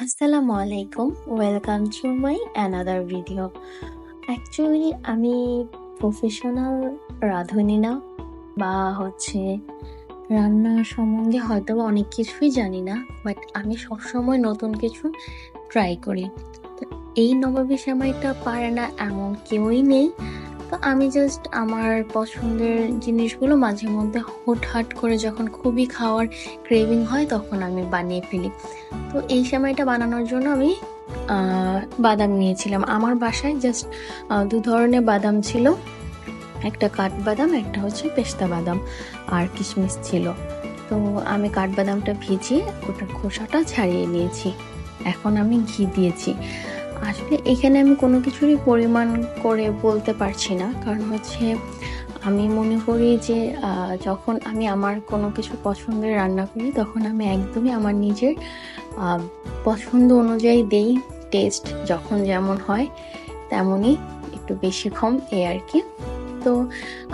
আসসালামু আলাইকুম, welcome to my another video. Actually আমি প্রফেশনাল রাঁধুনি না, বা রান্না সম্বন্ধে হয়তো বা অনেক কিছুই জানি না, বাট আমি সবসময় নতুন কিছু ট্রাই করি। তো এই নবাবী সেমাইটা পারে না এমন কেউই নেই। তো আমি জাস্ট আমার পছন্দের জিনিসগুলো মাঝে মধ্যে হুটহাট করে যখন খুবই খাওয়ার ক্রেভিং হয় তখন আমি বানিয়ে ফেলি। তো এই সেমাইটা বানানোর জন্য আমি বাদাম নিয়েছিলাম। আমার বাসায় জাস্ট দু ধরনের বাদাম ছিল, একটা কাঠবাদাম, একটা হচ্ছে পেস্তা বাদাম, আর কিশমিশ ছিল। তো আমি কাঠবাদামটা ভিজিয়ে ওটার খোসাটা ছাড়িয়ে নিয়েছি। এখন আমি ঘি দিয়েছি। আসলে এখানে আমি কোনো কিছুরই পরিমাণ করে বলতে পারছি না, কারণ আমি মনে করি যে যখন আমি আমার কোনো কিছু পছন্দের রান্না করি তখন আমি একদমই আমার নিজের পছন্দ অনুযায়ী দেই। টেস্ট যখন যেমন হয় তেমনই, একটু বেশি কম এই আর কি। তো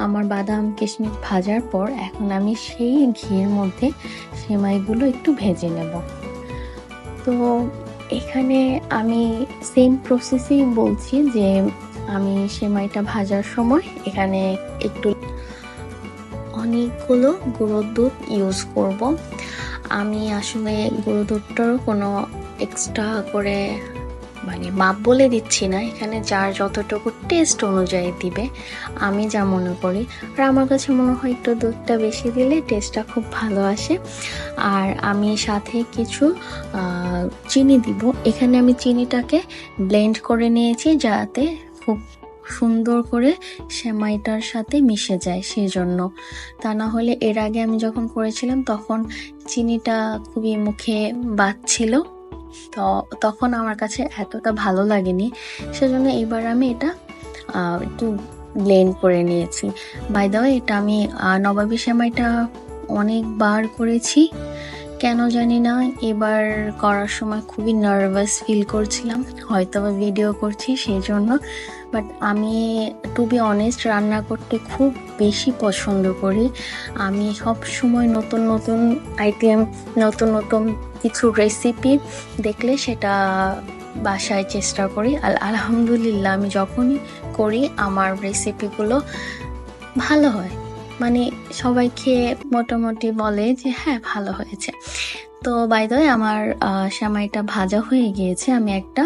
আমার বাদাম কিশমিশ ভাজার পর এখন আমি সেই ঘির মধ্যে সেমাইগুলো একটু ভেজে নেব। তো এখানে আমি সেম প্রসেসেই বলছি যে আমি সেমাইটা ভাজার সময় এখানে একটু অনেকগুলো গুঁড়ো দুধ ইউজ করব। আমি আসলে গুঁড়ো দুধটারও কোনো এক্সট্রা করে মাপ বলে দিচ্ছি না, এখানে যার যতটুকু টেস্ট অনুযায়ী দিবে, আমি যা মনে করি। আর আমার কাছে মনে হয় একটু দুধটা বেশি দিলে টেস্টটা খুব ভালো আসে। আর আমি সাথে কিছু চিনি দিব। এখানে আমি চিনিটাকে ব্লেন্ড করে নিয়েছি যাতে খুব সুন্দর করে সেমাইটার সাথে মিশে যায়, সেই জন্য। তা না হলে এর আগে আমি যখন করেছিলাম তখন চিনিটা খুবই মুখে বাজছিল, তো তখন আমার কাছে এতটা ভালো লাগেনি। সেজন্য এবার আমি এটা একটু ব্লেন্ড করে নিয়েছি। বাই দ্য ওয়ে, এটা আমি নবাবী সেমাইটা অনেকবার করেছি, কেন জানি না এবার করার সময় খুবই নার্ভাস ফিল করছিলাম, হয়তো বা ভিডিও করছি সেই জন্য। বাট আমি টু বি অনেস্ট রান্না করতে খুব বেশি পছন্দ করি। আমি সব সময় নতুন নতুন আইটেম, নতুন নতুন কিছু রেসিপি দেখলে সেটা বাসায় চেষ্টা করি। আলহামদুলিল্লাহ, আমি যখনই করি আমার রেসিপিগুলো ভালো হয়, সবাই খেয়ে মোটামুটি বলে যে হ্যাঁ ভালো হয়েছে। তো বাই দ্য ওয়ে, আমার সেমাইটা ভাজা হয়ে গিয়েছে, আমি একটা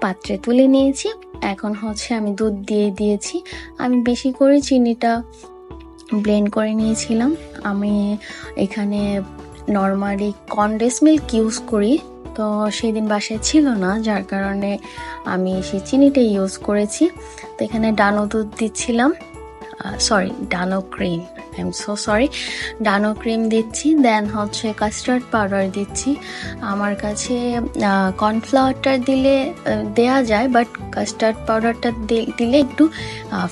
পাত্রে তুলে নিয়েছি। এখন আমি দুধ দিয়ে দিয়েছি। আমি বেশি করে চিনিটা ব্লেন্ড করে নিয়েছিলাম। আমি এখানে নর্মালি কনডেন্স মিল্ক ইউজ করি, তো সেদিন বাসায় ছিল না, যার কারণে আমি সেই চিনিটা ইউজ করেছি। তো এখানে ডানো দুধ দিচ্ছিলাম, Dano cream, I am so sorry, Dano cream দিচ্ছি। দেন কাস্টার্ড পাউডার দিচ্ছি। আমার কাছে কর্নফ্লাওয়ারটা দেয়া যায়, বাট কাস্টার্ড পাউডারটা দিলে একটু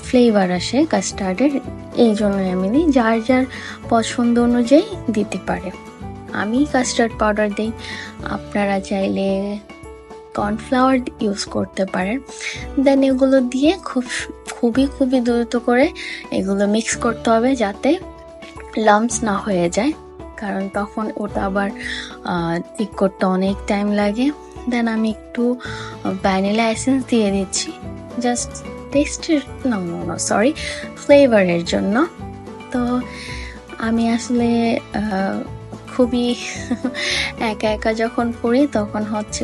ফ্লেভার আসে কাস্টার্ডের, এই জন্যই আমি দিই। যার যার পছন্দ অনুযায়ী দিতে পারে। আমি কাস্টার্ড পাউডার দিই, আপনারা চাইলে কর্নফ্লাওয়ার ইউজ করতে পারেন। দেন এগুলো দিয়ে খুবই দ্রুত করে এগুলো মিক্স করতে হবে যাতে লাম্পস না হয়ে যায়, কারণ তখন ওটা আবার ঠিক করতে অনেক টাইম লাগে। দেন আমি একটু ভ্যানিলা এসেন্স দিয়ে দিচ্ছি, জাস্ট টেস্টের, সরি, ফ্লেভারের জন্য। তো আমি আসলে খুবই একা একা যখন করি তখন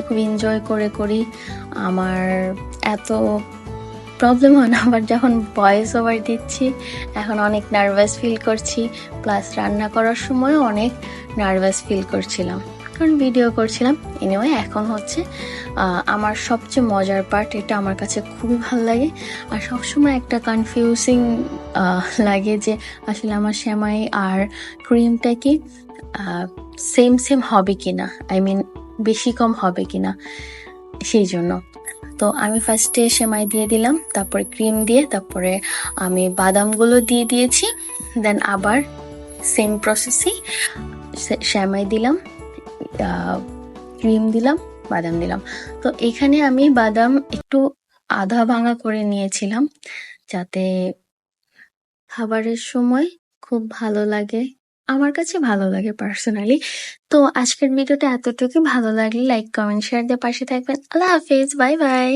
খুব এনজয় করে করি। আমার এত প্রবলেম হয় না, আবার যখন ভয়েস ওভার দিচ্ছি এখন অনেক নার্ভাস ফিল করছি, প্লাস রান্না করার সময়ও অনেক নার্ভাস ফিল করছিলাম, কারণ ভিডিও করছিলাম। এনিওয়ে, এখন আমার সবচেয়ে মজার পার্ট, এটা আমার কাছে খুবই ভালো লাগে। আর সবসময় একটা কনফিউজিং লাগে যে আসলে আমার সেমাই আর ক্রিমটা কি সেম হবে কিনা, বেশি কম হবে কিনা, সেই জন্য। তো আমি ফার্স্টে সেমাই দিয়ে দিলাম, তারপরে ক্রিম দিয়ে, তারপরে আমি বাদামগুলো দিয়ে দিয়েছি। দেন আবার সেম প্রসেসেই সেমাই দিলাম, ক্রিম দিলাম, বাদাম দিলাম। তো এখানে আমি বাদাম একটু আধা ভাঙা করে নিয়েছিলাম যাতে খাবারের সময় খুব ভালো লাগে আমার কাছে ভালো লাগে পার্সোনালি। তো আজকের ভিডিওটা এতটুকুই। ভালো লাগলে লাইক, কমেন্ট, শেয়ার দিয়ে পাশে থাকবেন। আল্লাহ হাফেজ। Bye, by.